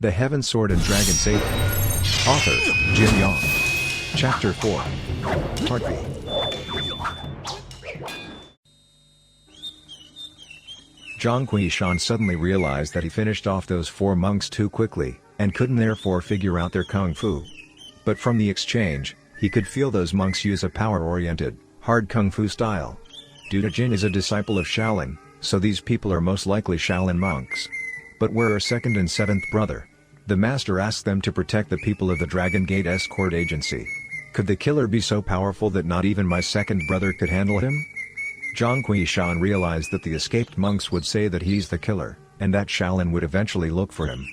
The Heaven Sword and Dragon Saber. Author, Jin Yong. Chapter 4. Part B. Zhang Wuji suddenly realized that he finished off those 4 monks too quickly, and couldn't therefore figure out their kung fu. But from the exchange, he could feel those monks use a power-oriented, hard kung fu style. Due to Jin is a disciple of Shaolin, so these people are most likely Shaolin monks. But where are second and seventh brother? The master asked them to protect the people of the Dragon Gate escort agency. Could the killer be so powerful that not even my second brother could handle him? Zhang Wuji realized that the escaped monks would say that he's the killer, and that Shaolin would eventually look for him.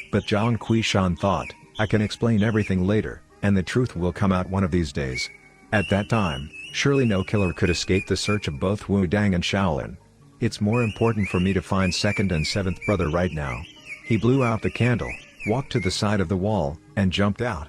But Zhang Wuji thought, I can explain everything later, and the truth will come out one of these days. At that time, surely no killer could escape the search of both Wudang and Shaolin. It's more important for me to find second and seventh brother right now. He blew out the candle, walked to the side of the wall, and jumped out.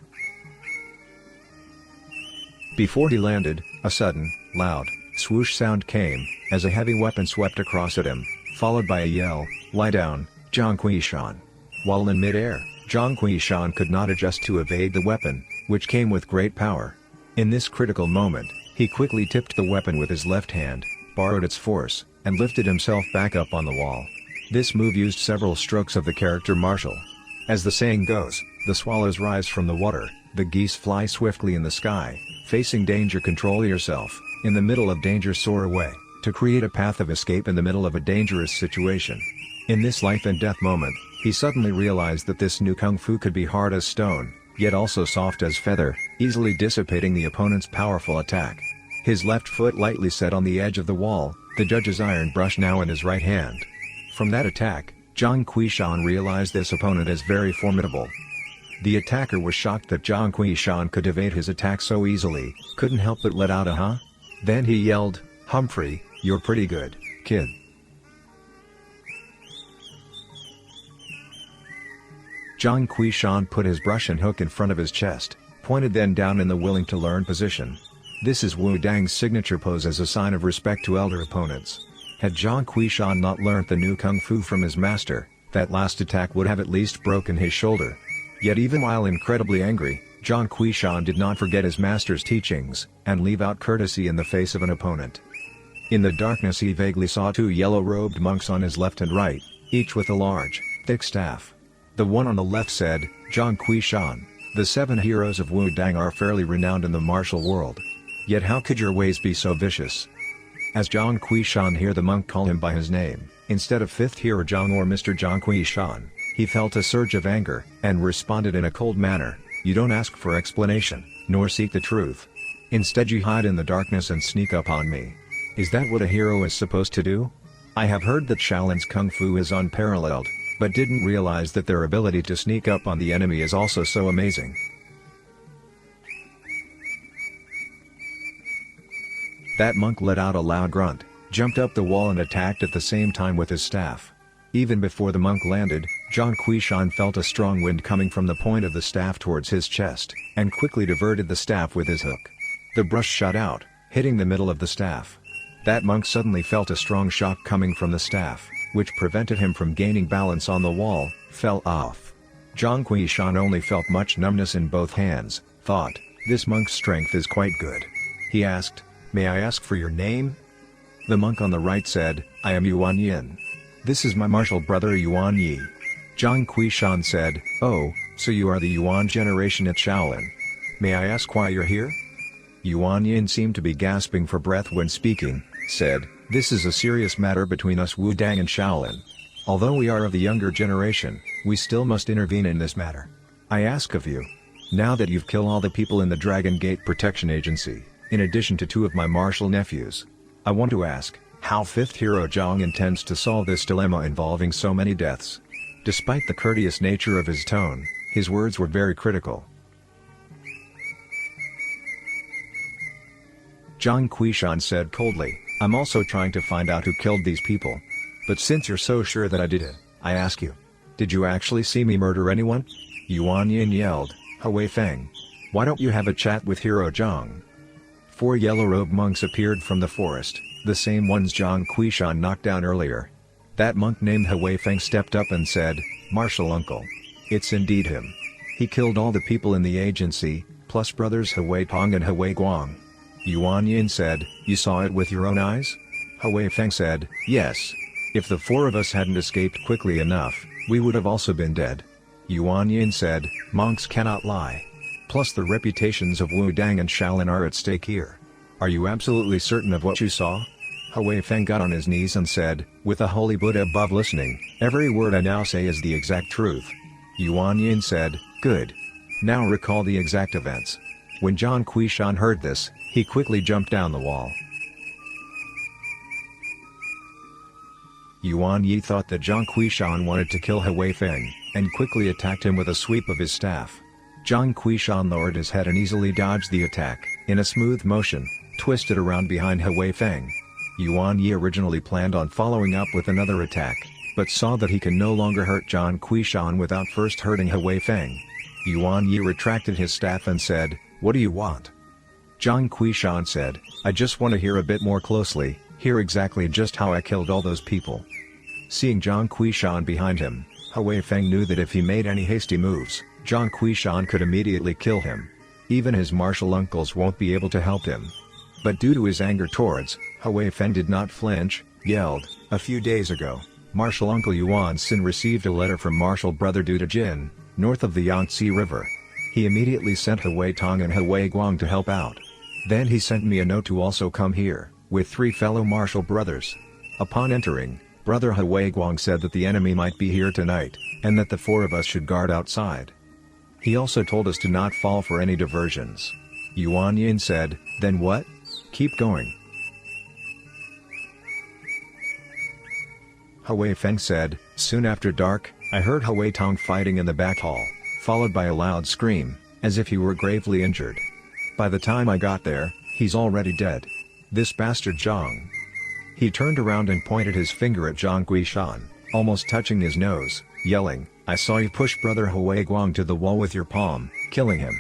Before he landed, a sudden, loud, swoosh sound came, as a heavy weapon swept across at him, followed by a yell, "Lie down, Zhang Wuji." While in mid-air, Zhang Wuji could not adjust to evade the weapon, which came with great power. In this critical moment, he quickly tipped the weapon with his left hand, borrowed its force, and lifted himself back up on the wall. This move used several strokes of the character martial. As the saying goes, the swallows rise from the water, the geese fly swiftly in the sky. Facing danger, control yourself. In the middle of danger, soar away, to create a path of escape in the middle of a dangerous situation. In this life and death moment, he suddenly realized that this new kung fu could be hard as stone, yet also soft as feather, easily dissipating the opponent's powerful attack. His left foot lightly set on the edge of the wall, the judge's iron brush now in his right hand. From that attack, Zhang Wuji realized this opponent as very formidable. The attacker was shocked that Zhang Wuji could evade his attack so easily, couldn't help but let out a "huh?" Then he yelled, "Humphrey, you're pretty good, kid." Zhang Wuji put his brush and hook in front of his chest, pointed then down in the willing to learn position. This is Wudang's signature pose as a sign of respect to elder opponents. Had Zhang Wuji not learnt the new kung fu from his master, that last attack would have at least broken his shoulder. Yet even while incredibly angry, Zhang Wuji did not forget his master's teachings, and leave out courtesy in the face of an opponent. In the darkness he vaguely saw 2 yellow-robed monks on his left and right, each with a large, thick staff. The one on the left said, "Zhang Wuji, the 7 heroes of Wudang are fairly renowned in the martial world. Yet how could your ways be so vicious?" As Zhang Wuji heard the monk call him by his name, instead of 5th hero Zhang or Mr. Zhang Wuji, he felt a surge of anger, and responded in a cold manner, "You don't ask for explanation, nor seek the truth. Instead you hide in the darkness and sneak up on me. Is that what a hero is supposed to do? I have heard that Shaolin's kung fu is unparalleled, but didn't realize that their ability to sneak up on the enemy is also so amazing." That monk let out a loud grunt, jumped up the wall and attacked at the same time with his staff. Even before the monk landed, Zhang Wuji felt a strong wind coming from the point of the staff towards his chest, and quickly diverted the staff with his hook. The brush shot out, hitting the middle of the staff. That monk suddenly felt a strong shock coming from the staff, which prevented him from gaining balance on the wall, fell off. Zhang Wuji only felt much numbness in both hands, thought, "This monk's strength is quite good." He asked, "May I ask for your name?" The monk on the right said, "I am Yuan Yin. This is my martial brother Yuan Yi." Zhang Wuji said, "Oh, so you are the Yuan generation at Shaolin. May I ask why you're here?" Yuan Yin seemed to be gasping for breath when speaking, said, "This is a serious matter between us Wudang and Shaolin. Although we are of the younger generation, we still must intervene in this matter. I ask of you, now that you've killed all the people in the Dragon Gate Protection Agency, in addition to 2 of my martial nephews, I want to ask, how 5th hero Zhang intends to solve this dilemma involving so many deaths." Despite the courteous nature of his tone, his words were very critical. Zhang Wuji said coldly, "I'm also trying to find out who killed these people. But since you're so sure that I did it, I ask you, did you actually see me murder anyone?" Yuan Yin yelled, "Hui Feng. Why don't you have a chat with Hero Zhang?" 4 yellow-robed monks appeared from the forest, the same ones Zhang Wuji knocked down earlier. That monk named Hui Feng stepped up and said, "Martial uncle. It's indeed him. He killed all the people in the agency, plus brothers Hui Tong and Hui Guang." Yuan Yin said, "You saw it with your own eyes?" Hui Feng said, "Yes. If the four of us hadn't escaped quickly enough, we would have also been dead." Yuan Yin said, "Monks cannot lie. Plus the reputations of Wudang and Shaolin are at stake here. Are you absolutely certain of what you saw?" Hui Feng got on his knees and said, "With the Holy Buddha above listening, every word I now say is the exact truth." Yuan Yin said, "Good. Now recall the exact events." When Zhang Wuji heard this, he quickly jumped down the wall. Yuan Yi thought that Zhang Wuji wanted to kill Hui Feng, and quickly attacked him with a sweep of his staff. Zhang Wuji lowered his head and easily dodged the attack, in a smooth motion, twisted around behind Hui Feng. Yuan Yi originally planned on following up with another attack, but saw that he can no longer hurt Zhang Wuji without first hurting Hui Feng. Yuan Yi retracted his staff and said, "What do you want?" Zhang Wuji said, "I just want to hear a bit more closely, hear exactly just how I killed all those people." Seeing Zhang Wuji behind him, Hui Feng knew that if he made any hasty moves, Zhang Wuji could immediately kill him. Even his martial uncles won't be able to help him. But due to his anger towards Hui Feng did not flinch, yelled, "A few days ago, martial uncle Yuan Xin received a letter from martial brother Du to Jin, north of the Yangtze River. He immediately sent Hui Tong and Hui Guang to help out. Then he sent me a note to also come here, with 3 fellow martial brothers. Upon entering, brother Hui Guang said that the enemy might be here tonight, and that the 4 of us should guard outside. He also told us to not fall for any diversions." Yuan Yin said, "Then what? Keep going." Hui Feng said, "Soon after dark, I heard Hui Tong fighting in the back hall, followed by a loud scream, as if he were gravely injured. By the time I got there, he's already dead. This bastard Zhang." He turned around and pointed his finger at Zhang Wuji, almost touching his nose, yelling, "I saw you push brother Hui Guang to the wall with your palm, killing him.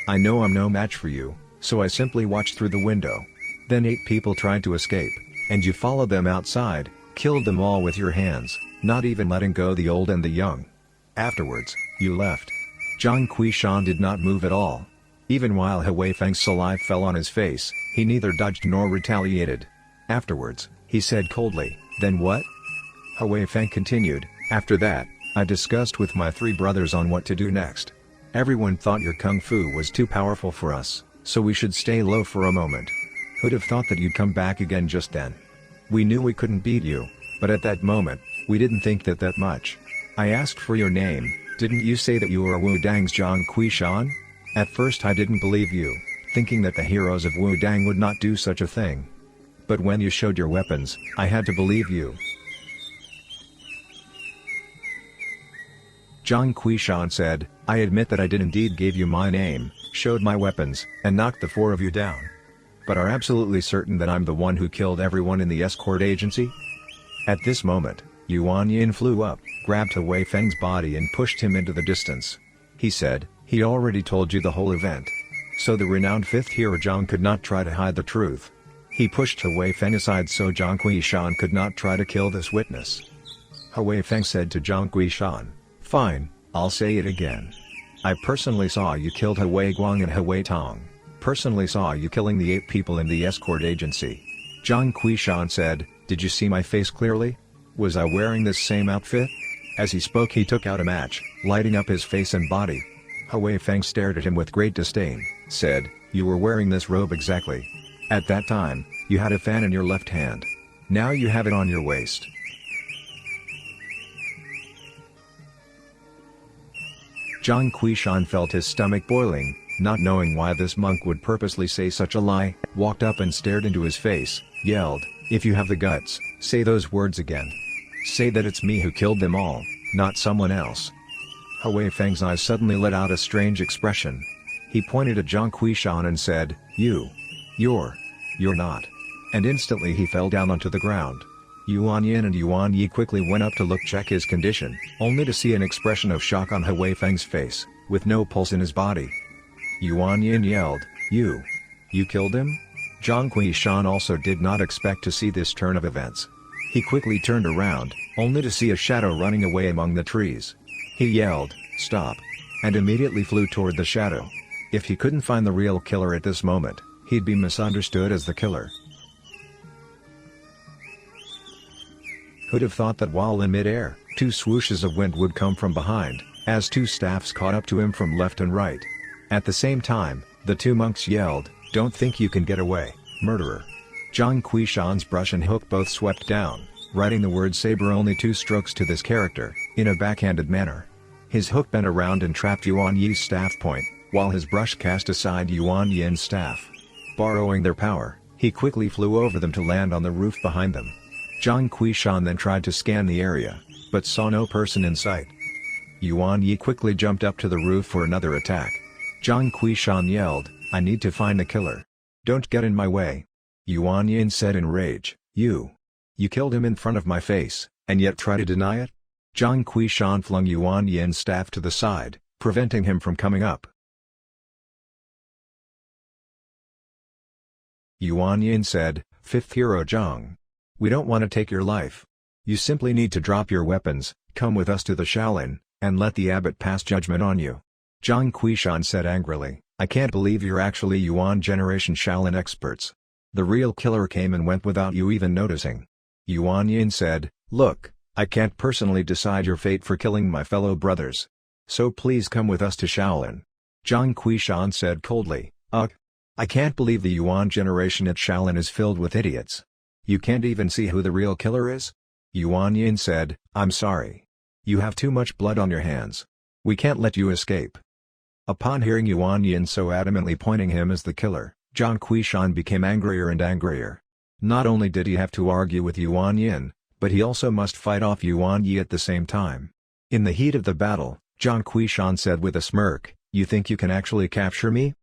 I know I'm no match for you, so I simply watched through the window. Then 8 people tried to escape, and you followed them outside, killed them all with your hands, not even letting go the old and the young. Afterwards, you left." Zhang Wuji did not move at all. Even while Hui Feng's saliva fell on his face, he neither dodged nor retaliated. Afterwards, he said coldly, "Then what?" Hui Feng continued, "After that, I discussed with my 3 brothers on what to do next. Everyone thought your kung fu was too powerful for us, so we should stay low for a moment. Who'd have thought that you'd come back again just then? We knew we couldn't beat you, but at that moment, we didn't think that much. I asked for your name. Didn't you say that you were Wudang's Zhang Wuji? At first I didn't believe you, thinking that the heroes of Wudang would not do such a thing. But when you showed your weapons, I had to believe you." Zhang Wuji said, "I admit that I did indeed give you my name, showed my weapons, and knocked the 4 of you down. But are absolutely certain that I'm the one who killed everyone in the escort agency?" At this moment, Yuan Yin flew up, grabbed Hui Feng's body and pushed him into the distance. He said, "He already told you the whole event. So the renowned 5th hero Zhang could not try to hide the truth. He pushed Hui Feng aside so Zhang Wuji could not try to kill this witness." Hui Feng said to Zhang Wuji, "Fine, I'll say it again. I personally saw you killed Hui Guang and Hui Tong. Personally saw you killing the 8 people in the escort agency." Zhang Wuji said, "Did you see my face clearly? Was I wearing this same outfit?" As he spoke he took out a match, lighting up his face and body. Hui Feng stared at him with great disdain, said, "You were wearing this robe exactly. At that time, you had a fan in your left hand. Now you have it on your waist." Zhang Wuji felt his stomach boiling, not knowing why this monk would purposely say such a lie, walked up and stared into his face, yelled, "If you have the guts, say those words again. Say that it's me who killed them all, not someone else." Hui Feng's eyes suddenly let out a strange expression. He pointed at Zhang Wuji and said, You're not." And instantly he fell down onto the ground. Yuan Yin and Yuan Yi quickly went up to check his condition, only to see an expression of shock on Hui Feng's face, with no pulse in his body. Yuan Yin yelled, You killed him?" Zhang Wuji also did not expect to see this turn of events. He quickly turned around, only to see a shadow running away among the trees. He yelled, "Stop!" and immediately flew toward the shadow. If he couldn't find the real killer at this moment, he'd be misunderstood as the killer. Who'd have thought that while in mid-air, 2 swooshes of wind would come from behind, as 2 staffs caught up to him from left and right. At the same time, the 2 monks yelled, "Don't think you can get away, murderer!" Zhang Quishan's brush and hook both swept down, writing the word Saber only 2 strokes to this character, in a backhanded manner. His hook bent around and trapped Yuan Yi's staff point, while his brush cast aside Yuan Yin's staff. Borrowing their power, he quickly flew over them to land on the roof behind them. Zhang Quishan then tried to scan the area, but saw no person in sight. Yuan Yi quickly jumped up to the roof for another attack. Zhang Quishan yelled, "I need to find the killer. Don't get in my way." Yuan Yin said in rage, You killed him in front of my face, and yet try to deny it?" Zhang Quishan flung Yuan Yin's staff to the side, preventing him from coming up. Yuan Yin said, "Fifth hero Zhang. We don't want to take your life. You simply need to drop your weapons, come with us to the Shaolin, and let the abbot pass judgment on you." Zhang Quishan said angrily, "I can't believe you're actually Yuan generation Shaolin experts. The real killer came and went without you even noticing." Yuan Yin said, "Look, I can't personally decide your fate for killing my fellow brothers. So please come with us to Shaolin." Zhang Quishan said coldly, "Ugh. I can't believe the Yuan generation at Shaolin is filled with idiots. You can't even see who the real killer is?" Yuan Yin said, "I'm sorry. You have too much blood on your hands. We can't let you escape." Upon hearing Yuan Yin so adamantly pointing him as the killer, Zhang Quishan became angrier and angrier. Not only did he have to argue with Yuan Yin, but he also must fight off Yuan Yi at the same time. In the heat of the battle, Zhang Quishan said with a smirk, "You think you can actually capture me?"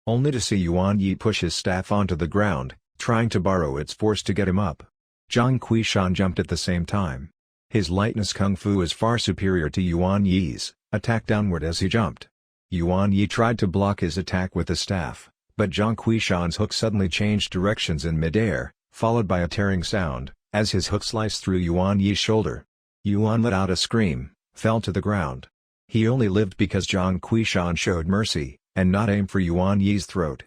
Only to see Yuan Yi push his staff onto the ground, trying to borrow its force to get him up. Zhang Quishan jumped at the same time. His lightness kung fu is far superior to Yuan Yi's, attacked downward as he jumped. Yuan Yi tried to block his attack with the staff, but Zhang Quishan's hook suddenly changed directions in mid-air, followed by a tearing sound, as his hook sliced through Yuan Yi's shoulder. Yuan let out a scream, fell to the ground. He only lived because Zhang Quishan showed mercy, and not aimed for Yuan Yi's throat.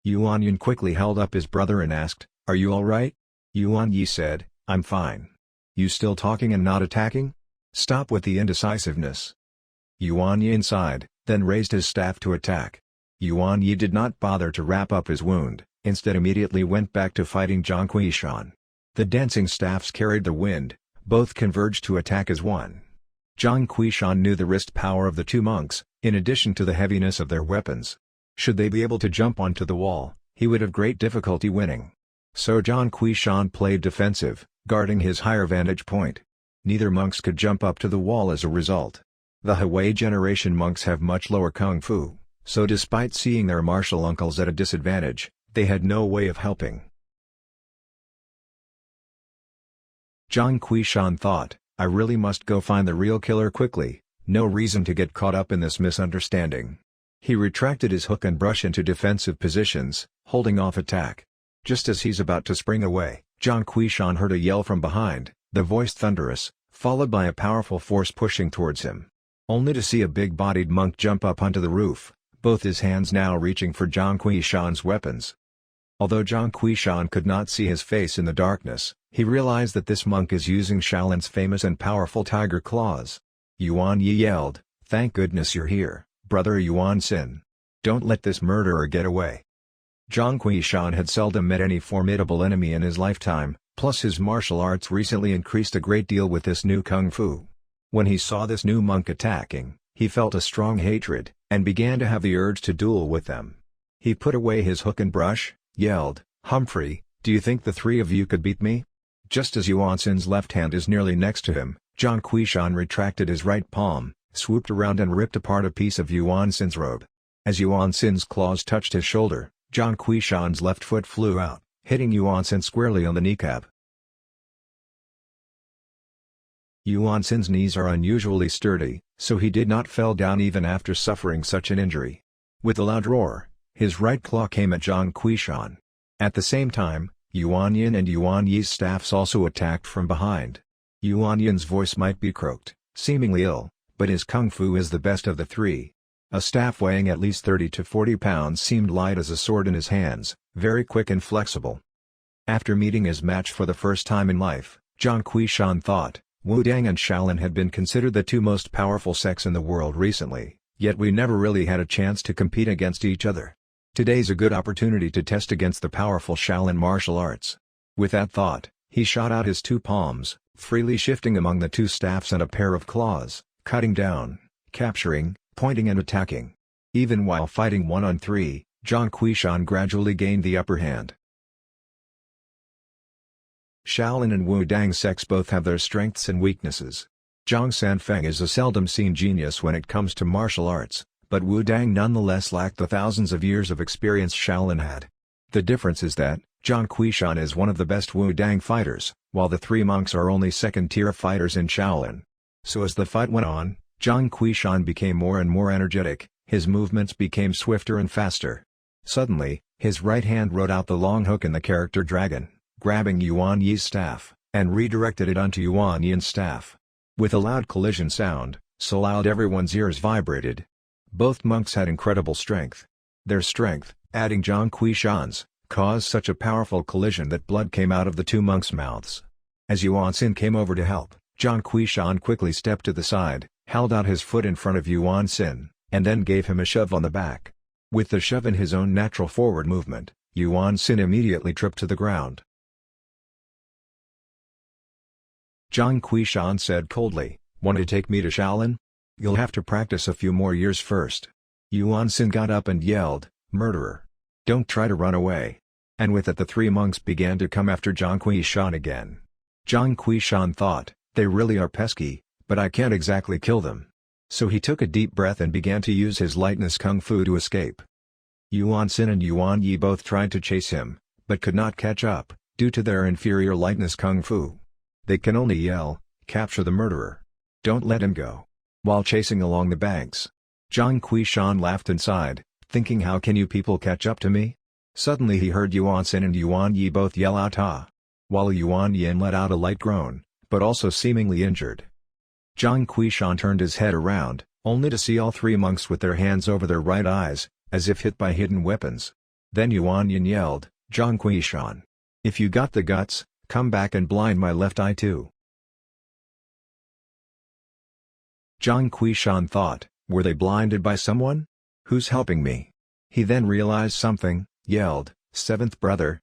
Yuan Yin quickly held up his brother and asked, "Are you alright?" Yuan Yi said, "I'm fine. You still talking and not attacking? Stop with the indecisiveness." Yuan Yin sighed, then raised his staff to attack. Yuan Yi did not bother to wrap up his wound, instead immediately went back to fighting Zhang Quishan. The dancing staffs carried the wind, both converged to attack as one. Zhang Quishan knew the wrist power of the 2 monks, in addition to the heaviness of their weapons. Should they be able to jump onto the wall, he would have great difficulty winning. So Zhang Quishan played defensive, guarding his higher vantage point. Neither monks could jump up to the wall as a result. The Hui generation monks have much lower kung fu, so despite seeing their martial uncles at a disadvantage, they had no way of helping. Zhang Quishan thought, "I really must go find the real killer quickly, no reason to get caught up in this misunderstanding." He retracted his hook and brush into defensive positions, holding off attack. Just as he's about to spring away, Zhang Quishan heard a yell from behind, the voice thunderous, followed by a powerful force pushing towards him. Only to see a big-bodied monk jump up onto the roof, both his hands now reaching for Zhang Quishan's weapons. Although Zhang Quishan could not see his face in the darkness, he realized that this monk is using Shaolin's famous and powerful tiger claws. Yuan Yi yelled, "Thank goodness you're here, brother Yuan Xin. Don't let this murderer get away." Zhang Quishan had seldom met any formidable enemy in his lifetime, plus his martial arts recently increased a great deal with this new kung fu. When he saw this new monk attacking, he felt a strong hatred, and began to have the urge to duel with them. He put away his hook and brush, yelled, "Humphrey, do you think the 3 of you could beat me?" Just as Yuan Xin's left hand is nearly next to him, Zhang Quishan retracted his right palm, swooped around and ripped apart a piece of Yuan Xin's robe. As Yuan Xin's claws touched his shoulder, Zhang Quishan's left foot flew out, hitting Yuan Xin squarely on the kneecap. Yuan Xin's knees are unusually sturdy, so he did not fall down even after suffering such an injury. With a loud roar, his right claw came at Zhang Quishan. At the same time, Yuan Yin and Yuan Yi's staffs also attacked from behind. Yuan Yin's voice might be croaked, seemingly ill, but his kung fu is the best of the three. A staff weighing at least 30 to 40 pounds seemed light as a sword in his hands, very quick and flexible. After meeting his match for the first time in life, Zhang Wuji thought, Wudang and Shaolin had been considered the two most powerful sects in the world recently, yet we never really had a chance to compete against each other. Today's a good opportunity to test against the powerful Shaolin martial arts. With that thought, he shot out his two palms, freely shifting among the two staffs and a pair of claws, cutting down, capturing, pointing and attacking. Even while fighting 1-on-3, Zhang Wuji gradually gained the upper hand. Shaolin and Wudang sects both have their strengths and weaknesses. Zhang Sanfeng is a seldom-seen genius when it comes to martial arts, but Wudang nonetheless lacked the thousands of years of experience Shaolin had. The difference is that, Zhang Wuji is one of the best Wudang fighters, while the three monks are only second-tier fighters in Shaolin. So as the fight went on, Zhang Wuji became more and more energetic, his movements became swifter and faster. Suddenly, his right hand wrote out the long hook in the character dragon, grabbing Yuan Yi's staff, and redirected it onto Yuan Yin's staff. With a loud collision sound, so loud everyone's ears vibrated. Both monks had incredible strength. Their strength, adding Zhang Wuji's, caused such a powerful collision that blood came out of the two monks' mouths. As Yuan Sin came over to help, Zhang Wuji quickly stepped to the side, held out his foot in front of Yuan Sin, and then gave him a shove on the back. With the shove and his own natural forward movement, Yuan Sin immediately tripped to the ground. Zhang Wuji said coldly, "Want to take me to Shaolin? You'll have to practice a few more years first." Yuan Sin got up and yelled, "Murderer! Don't try to run away." And with it the three monks began to come after Zhang Wuji again. Zhang Wuji thought, "They really are pesky, but I can't exactly kill them." So he took a deep breath and began to use his lightness kung fu to escape. Yuan Sin and Yuan Yi both tried to chase him, but could not catch up, due to their inferior lightness kung fu. They can only yell, "Capture the murderer! Don't let him go!" While chasing along the banks. Zhang Wuji laughed inside, thinking, how can you people catch up to me? Suddenly he heard Yuan Sin and Yuan Yi both yell out "Ah!" While Yuan Yin let out a light groan, but also seemingly injured. Zhang Wuji turned his head around, only to see all three monks with their hands over their right eyes, as if hit by hidden weapons. Then Yuan Yin yelled, "Zhang Wuji, if you got the guts, come back and blind my left eye too." Zhang Wuji thought, were they blinded by someone? Who's helping me? He then realized something, yelled, seventh brother,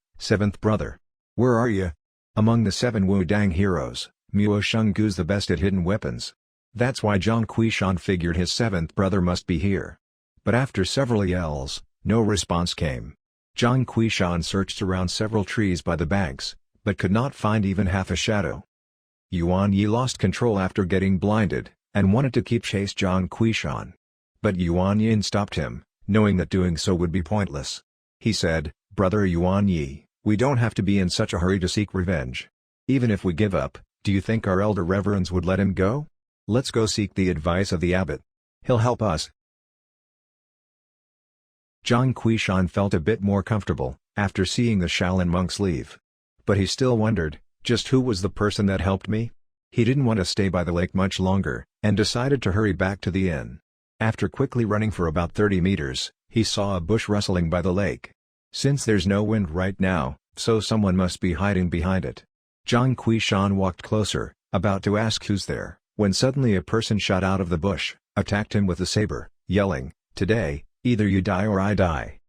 where are you?" Among the 7 Wudang heroes, Muo Shenggu's the best at hidden weapons. That's why Zhang Wuji figured his 7th brother must be here. But after several yells, no response came. Zhang Wuji searched around several trees by the banks, but could not find even half a shadow. Yuan Yi lost control after getting blinded, and wanted to keep chase Zhang Wuji. But Yuan Yin stopped him, knowing that doing so would be pointless. He said, "Brother Yuan Yi, we don't have to be in such a hurry to seek revenge. Even if we give up, do you think our elder reverends would let him go? Let's go seek the advice of the abbot. He'll help us." Zhang Wuji felt a bit more comfortable, after seeing the Shaolin monks leave. But he still wondered, just who was the person that helped me? He didn't want to stay by the lake much longer, and decided to hurry back to the inn. After quickly running for about 30 meters, he saw a bush rustling by the lake. Since there's no wind right now, so someone must be hiding behind it. Zhang Wuji walked closer, about to ask who's there, when suddenly a person shot out of the bush, attacked him with a saber, yelling, "Today, either you die or I die."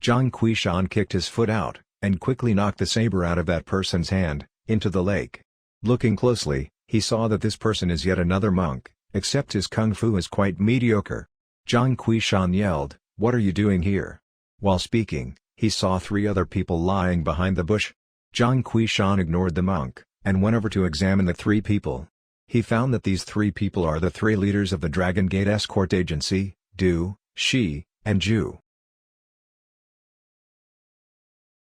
Zhang Wuji kicked his foot out, and quickly knocked the saber out of that person's hand, into the lake. Looking closely, he saw that this person is yet another monk, except his kung fu is quite mediocre. Zhang Wuji yelled, "What are you doing here?" While speaking, he saw 3 other people lying behind the bush. Zhang Wuji ignored the monk, and went over to examine the 3 people. He found that these 3 people are the 3 leaders of the Dragon Gate Escort Agency, Du, Shi, and Ju.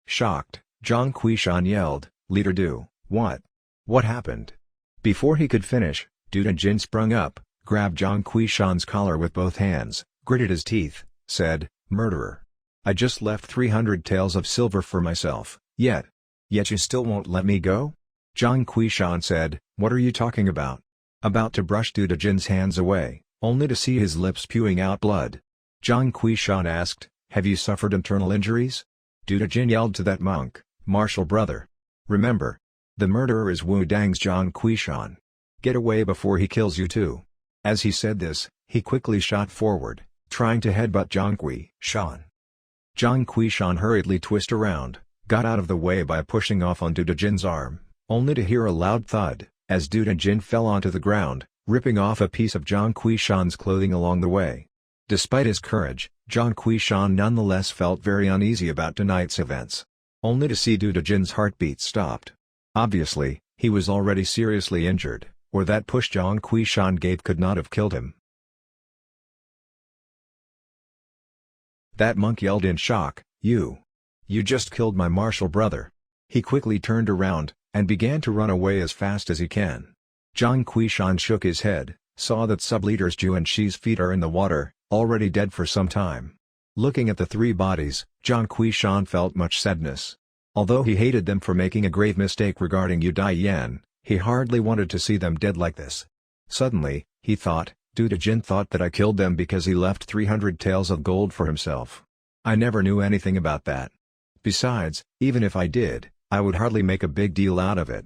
Shocked, Zhang Wuji yelled, "Leader Du, what? What happened?" Before he could finish, Du and Jin sprung up, grabbed Zhang Wuji's collar with both hands, gritted his teeth, said, "Murderer! I just left 300 taels of silver for myself, yet you still won't let me go? Zhang Wuji said, what are you talking about? About to brush Du Dejin's hands away, only to see his lips spewing out blood. Zhang Wuji asked, have you suffered internal injuries? Du Dejin yelled to that monk, martial brother. Remember, the murderer is Wudang's Zhang Wuji. Get away before he kills you too. As he said this, he quickly shot forward, trying to headbutt Zhang Wuji. Zhang Wuji hurriedly twisted around, got out of the way by pushing off on Du Dejin's arm, only to hear a loud thud, as Du Dejin fell onto the ground, ripping off a piece of Zhang Wuji's clothing along the way. Despite his courage, Zhang Wuji nonetheless felt very uneasy about tonight's events. Only to see Du Dejin's heartbeat stopped. Obviously, he was already seriously injured, or that push Zhang Wuji gave could not have killed him. That monk yelled in shock, You just killed my martial brother. He quickly turned around, and began to run away as fast as he can. Zhang Wuji shook his head, saw that sub-leaders Zhu and Shi's feet are in the water, already dead for some time. Looking at the three bodies, Zhang Wuji felt much sadness. Although he hated them for making a grave mistake regarding Yu Daiyan, he hardly wanted to see them dead like this. Suddenly, he thought, Du Dejin thought that I killed them because he left 300 taels of gold for himself. I never knew anything about that. Besides, even if I did, I would hardly make a big deal out of it.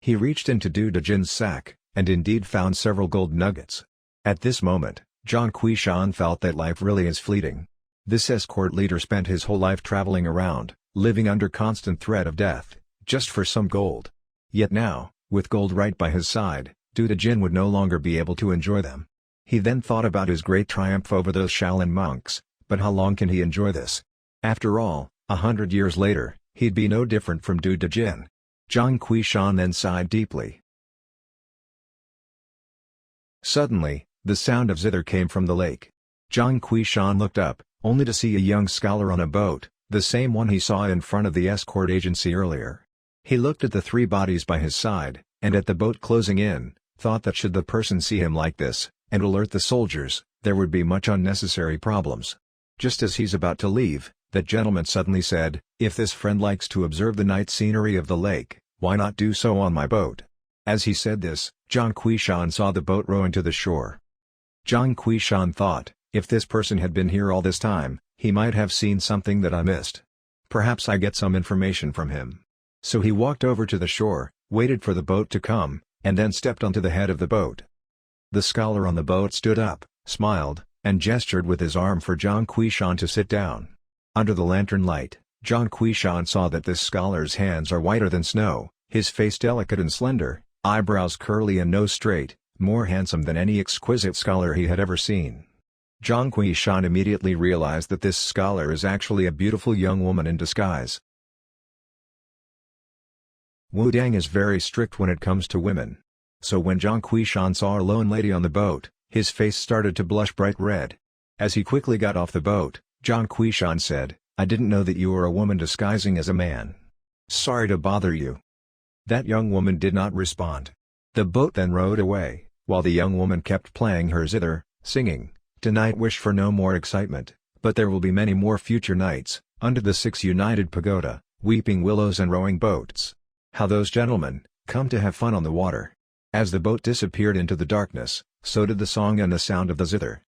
He reached into Du Dejin's sack, and indeed found several gold nuggets. At this moment, Zhang Wuji felt that life really is fleeting. This escort leader spent his whole life traveling around, living under constant threat of death, just for some gold. Yet now, with gold right by his side, Du Dejin would no longer be able to enjoy them. He then thought about his great triumph over those Shaolin monks, but how long can he enjoy this? After all, 100 years later, he'd be no different from Du Dejin. Zhang Wuji then sighed deeply. Suddenly, the sound of zither came from the lake. Zhang Wuji looked up, only to see a young scholar on a boat, the same one he saw in front of the escort agency earlier. He looked at the three bodies by his side, and at the boat closing in, thought that should the person see him like this, and alert the soldiers, there would be much unnecessary problems. Just as he's about to leave, that gentleman suddenly said, if this friend likes to observe the night scenery of the lake, why not do so on my boat? As he said this, Zhang Wuji saw the boat rowing to the shore. Zhang Wuji thought, if this person had been here all this time, he might have seen something that I missed. Perhaps I get some information from him. So he walked over to the shore, waited for the boat to come, and then stepped onto the head of the boat. The scholar on the boat stood up, smiled, and gestured with his arm for Zhang Wuji to sit down. Under the lantern light, Zhang Wuji saw that this scholar's hands are whiter than snow, his face delicate and slender, eyebrows curly and nose straight, more handsome than any exquisite scholar he had ever seen. Zhang Wuji immediately realized that this scholar is actually a beautiful young woman in disguise. Wudang is very strict when it comes to women. So when Zhang Wuji saw a lone lady on the boat, his face started to blush bright red. As he quickly got off the boat, Zhang Wuji said, I didn't know that you were a woman disguising as a man. Sorry to bother you. That young woman did not respond. The boat then rowed away, while the young woman kept playing her zither, singing, Tonight wish for no more excitement, but there will be many more future nights, under the 6 united pagoda, weeping willows and rowing boats. How those gentlemen, come to have fun on the water. As the boat disappeared into the darkness, so did the song and the sound of the zither.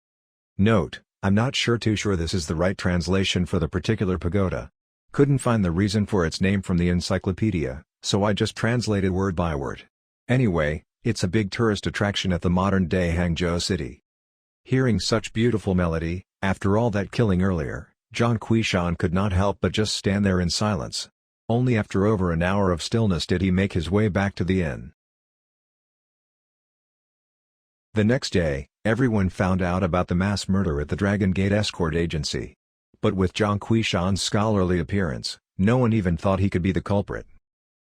Note, I'm not too sure this is the right translation for the particular pagoda. Couldn't find the reason for its name from the encyclopedia, so I just translated word by word. Anyway, it's a big tourist attraction at the modern-day Hangzhou city. Hearing such beautiful melody, after all that killing earlier, Zhang Wuji could not help but just stand there in silence. Only after over an hour of stillness did he make his way back to the inn. The next day, everyone found out about the mass murder at the Dragon Gate escort agency. But with Zhang Wuji's scholarly appearance, no one even thought he could be the culprit.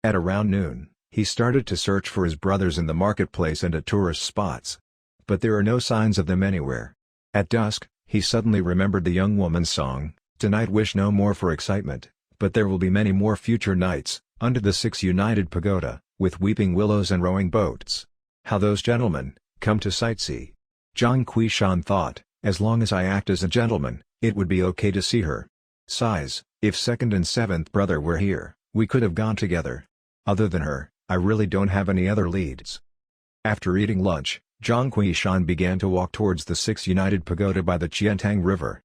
At around noon, he started to search for his brothers in the marketplace and at tourist spots. But there are no signs of them anywhere. At dusk, he suddenly remembered the young woman's song, Tonight wish no more for excitement, but there will be many more future nights, under the 6 united pagoda, with weeping willows and rowing boats. How those gentlemen, come to sightsee. Zhang Wuji thought, as long as I act as a gentleman, it would be okay to see her. Sighs, if second and seventh brother were here, we could have gone together. Other than her, I really don't have any other leads. After eating lunch, Zhang Quishan began to walk towards the Six United Pagoda by the Qiantang River.